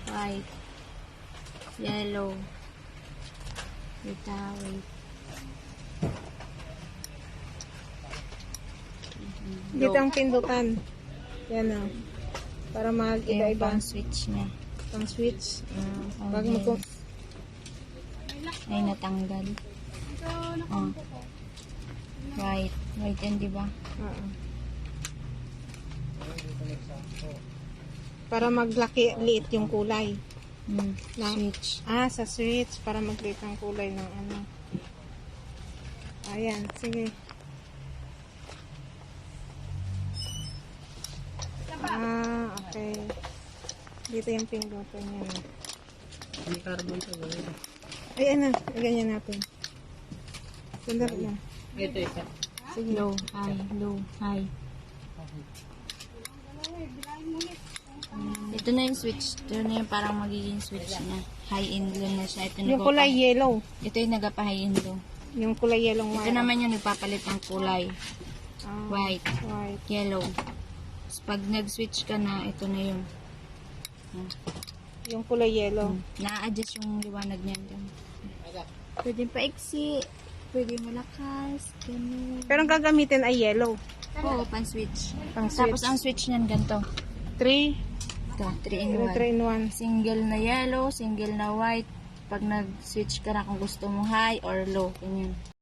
white, yellow. Wait. Dito ang pindutan. Yan o. Para Ito yung mag-iba-iba. pang switch niya. Pang switch. Pag Okay. mag- Ay, natanggal. Oh. White. White yan, di ba? para maglaki-liit yung kulay. Switch. Sa switch. Para magliit ang kulay ng ano. Ayan. Sige. Okay. Dito yung pindutan niya. May carbon to ba? Ayan na. Ganyan natin. Sandali lang. Ito isa. Sige. Low, high. Ito na yung switch. Ito na yung parang magiging switch niya. High and low na siya. Ito Yung kulay yellow. Ito yung nagapa-high and low. Yung kulay yellow Ito wire. naman yung nagpapalit ng kulay. White, White. yellow. Tapos pag nag-switch ka na, ito na yung Yung kulay yellow. na-adjust yung liwanag niyan. Pwede paiksi. Pwede malakas. Ganun. Pero ang gagamitin ay yellow. Oo, pan-switch. Pang Tapos switch. ang switch niyan ganito. 3. Ito, 3 in 1. 3 in 1. Single na yellow, single na white. Pag nag-switch ka na kung gusto mo high or low, ganyan.